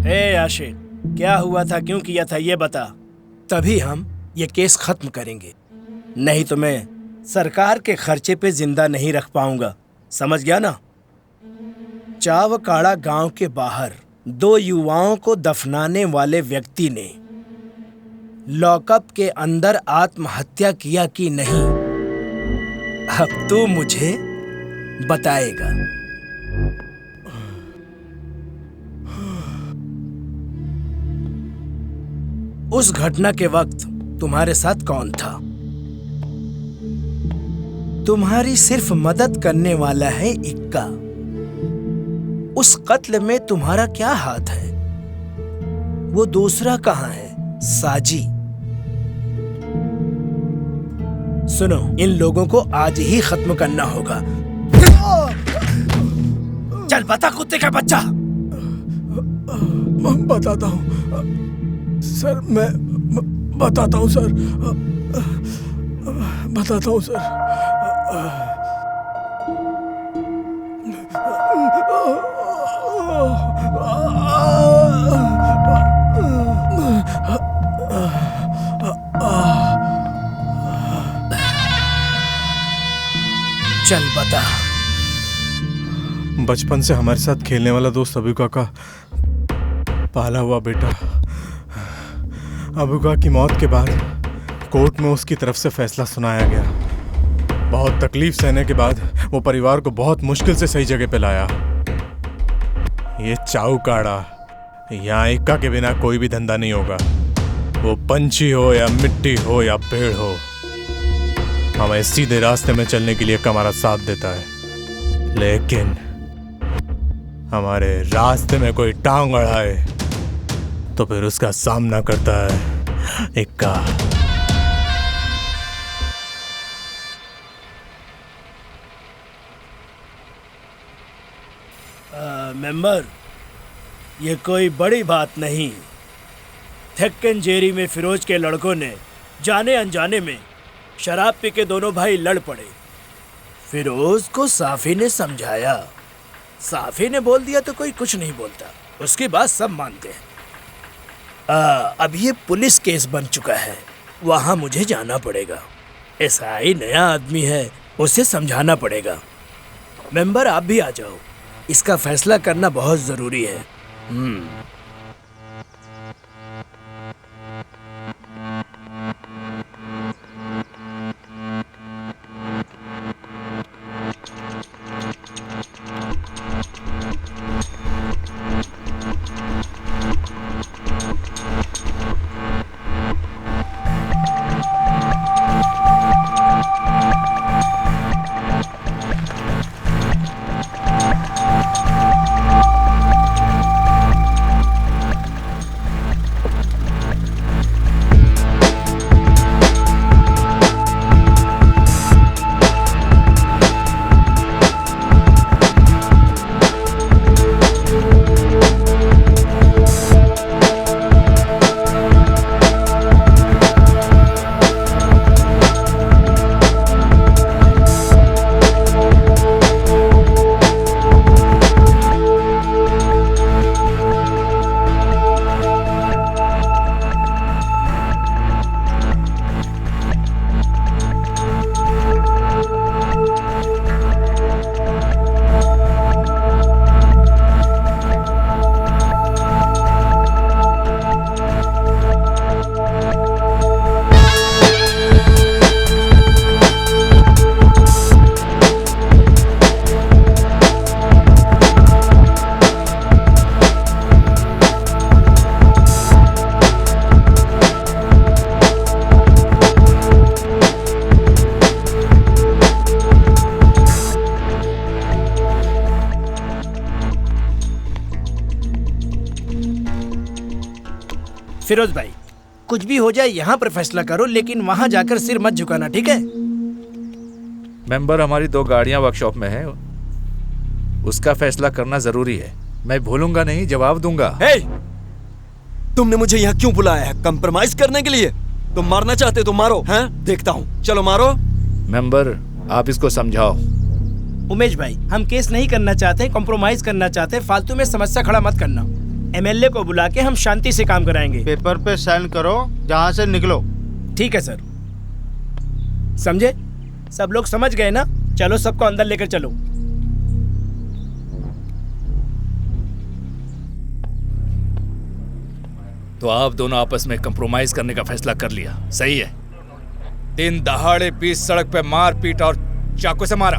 ए आशिक, क्या हुआ था, क्यों किया था, ये बता। तभी हम ये केस खत्म करेंगे, नहीं तो मैं सरकार के खर्चे पे जिंदा नहीं रख पाऊंगा, समझ गया ना। चावकाड़ा गांव के बाहर 2 युवाओं को दफनाने वाले व्यक्ति ने लॉकअप के अंदर आत्महत्या किया कि नहीं, अब तू मुझे बताएगा। उस घटना के वक्त तुम्हारे साथ कौन था? तुम्हारी सिर्फ मदद करने वाला है इक्का। उस कत्ल में तुम्हारा क्या हाथ है? वो दूसरा कहां है, साजी? सुनो, इन लोगों को आज ही खत्म करना होगा। चल बता कुत्ते का बच्चा। बताता हूँ सर, मैं बताता हूँ सर, बताता हूँ सर। चल बता। बचपन से हमारे साथ खेलने वाला दोस्त अबुका का पाला हुआ बेटा। अबुका की मौत के बाद कोर्ट में उसकी तरफ से फैसला सुनाया गया। बहुत तकलीफ सहने के बाद वो परिवार को बहुत मुश्किल से सही जगह पे लाया। ये चावकाड़ा, यहाँ इक्का के बिना कोई भी धंधा नहीं होगा। वो पंछी हो या मिट्टी हो या पेड़ हो, हमें सीधे रास्ते में चलने के लिए हमारा साथ देता है। लेकिन हमारे रास्ते में कोई टांग अड़ाए तो फिर उसका सामना करता है इक्का। मेंबर, ये कोई बड़ी बात नहीं। थेक्केन में फिरोज के लड़कों ने जाने अनजाने में शराब पी के दोनों भाई लड़ पड़े। फिरोज को साफी ने समझाया, साफी ने बोल दिया तो कोई कुछ नहीं बोलता, उसकी बात सब मानते हैं। अब ये पुलिस केस बन चुका है, वहाँ मुझे जाना पड़ेगा। एसआई नया आदमी है, उसे समझाना पड़ेगा। मेंबर आप भी आ जाओ, इसका फैसला करना बहुत जरूरी है। फिरोज भाई, कुछ भी हो जाए यहाँ पर फैसला करो, लेकिन वहाँ जाकर सिर मत झुकाना, ठीक है? मेंबर, हमारी 2 गाड़ियाँ वर्कशॉप में हैं, उसका फैसला करना जरूरी है। मैं भूलूंगा नहीं, जवाब दूंगा। हे! तुमने मुझे यहाँ क्यों बुलाया है? कंप्रोमाइज करने के लिए? तुम मारना चाहते तो मारो, हैं? देखता हूँ, चलो मारो। मेंबर, आप इसको समझाओ। उमेश भाई, हम केस नहीं करना चाहते, कॉम्प्रोमाइज करना चाहते, फालतू में समस्या खड़ा मत करना। एमएलए को बुला के हम शांति से काम कराएंगे। पेपर पे साइन करो, जहाँ से निकलो। ठीक है सर। समझे? सब लोग समझ गए ना? चलो सबको अंदर लेकर चलो। तो आप दोनों आपस में कंप्रोमाइज करने का फैसला कर लिया, सही है। दिन दहाड़े बीच सड़क पे मार पीट और चाकू से मारा।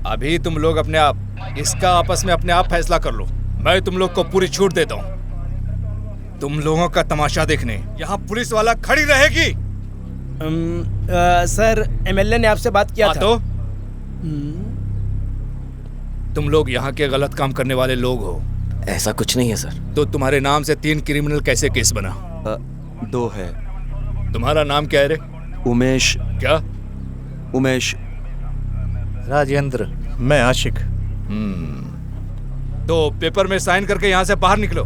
अभी तुम लोग अपने आप इसका आपस में अपने आप फैसला कर लो। मैं तुम लोग को पूरी छूट देता हूँ। तुम लोगों का तमाशा देखने यहाँ पुलिस वाला खड़ी रहेगी। सर एमएलए ने आपसे बात किया था। तो तुम लोग यहाँ के गलत काम करने वाले लोग हो। ऐसा कुछ नहीं है सर। तो तुम्हारे नाम से 3 क्रिमिनल कैसे केस बना? 2 है। तुम्हारा नाम क्या है रे? उमेश। क्या? उमेश। राजेंद्र। मैं आशिक। तो पेपर में साइन करके यहाँ से बाहर निकलो।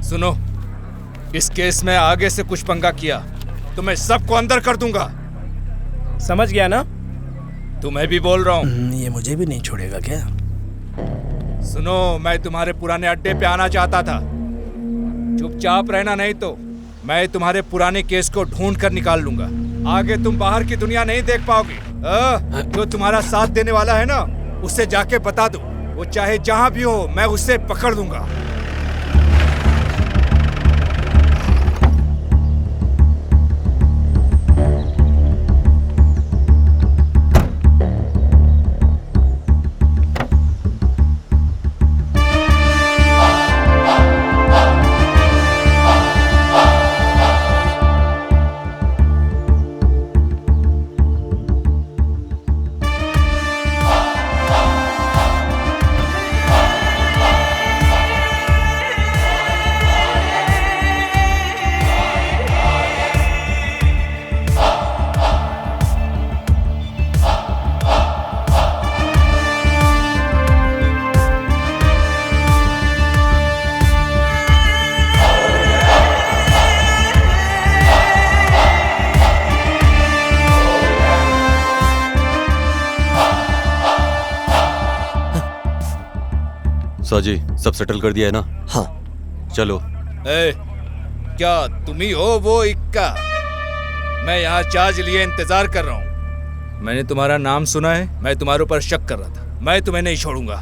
सुनो, इस केस में आगे से कुछ पंगा किया तो मैं सबको अंदर कर दूंगा। समझ गया ना? तुम्हें भी बोल रहा हूँ। ये मुझे भी नहीं छोड़ेगा क्या? सुनो, मैं तुम्हारे पुराने अड्डे पे आना चाहता था। चुपचाप रहना, नहीं तो मैं तुम्हारे पुराने केस को ढूंढ कर निकाल लूंगा। आगे तुम बाहर की दुनिया नहीं देख पाओगे। जो तुम्हारा साथ देने वाला है ना, उससे जाके बता दो, वो चाहे जहां भी हो मैं उससे पकड़ लूंगा। जी सब सेटल कर दिया है ना? हाँ चलो। क्या तुम ही हो वो इक्का? मैं यहाँ चार्ज लिए इंतजार कर रहा हूँ। मैंने तुम्हारा नाम सुना है, मैं तुम्हारे ऊपर शक कर रहा था। मैं तुम्हें नहीं छोड़ूंगा।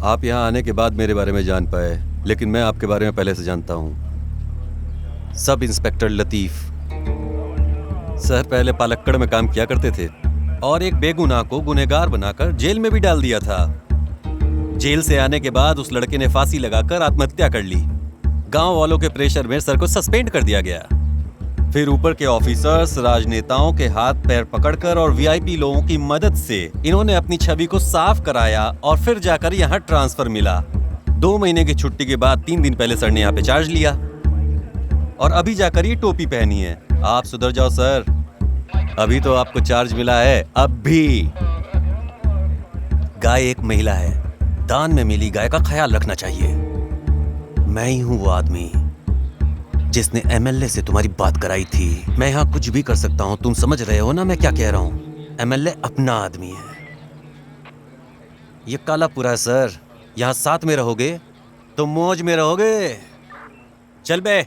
आप यहाँ आने के बाद मेरे बारे में जान पाए, लेकिन मैं आपके बारे में पहले से जानता हूँ। सब इंस्पेक्टर लतीफ सर पहले पालक्कड़ में काम किया करते थे और एक बेगुनाह को गुनहगार बनाकर जेल में भी डाल दिया था। जेल से आने के बाद उस लड़के ने फांसी लगाकर आत्महत्या कर ली। गांव वालों के प्रेशर में सर को सस्पेंड कर दिया गया। फिर ऊपर के ऑफिसर्स, राजनेताओं के हाथ पैर पकड़कर और वीआईपी लोगों की मदद से इन्होंने अपनी छवि को साफ कराया और फिर जाकर यहाँ ट्रांसफर मिला। 2 महीने की छुट्टी के बाद 3 दिन पहले सर ने यहाँ पे चार्ज लिया और अभी जाकर ये टोपी पहनी है। आप सुधर जाओ सर, अभी तो आपको चार्ज मिला है। अब भी गाय एक महिला है, दान में मिली गाय का ख्याल रखना चाहिए। मैं ही हूं वो आदमी जिसने एमएलए से तुम्हारी बात कराई थी। मैं यहाँ कुछ भी कर सकता हूँ, तुम समझ रहे हो ना मैं क्या कह रहा हूँ? एमएलए अपना आदमी है। ये कालापुरा है सर, यहाँ साथ में रहोगे तो मौज में रहोगे। चल बे।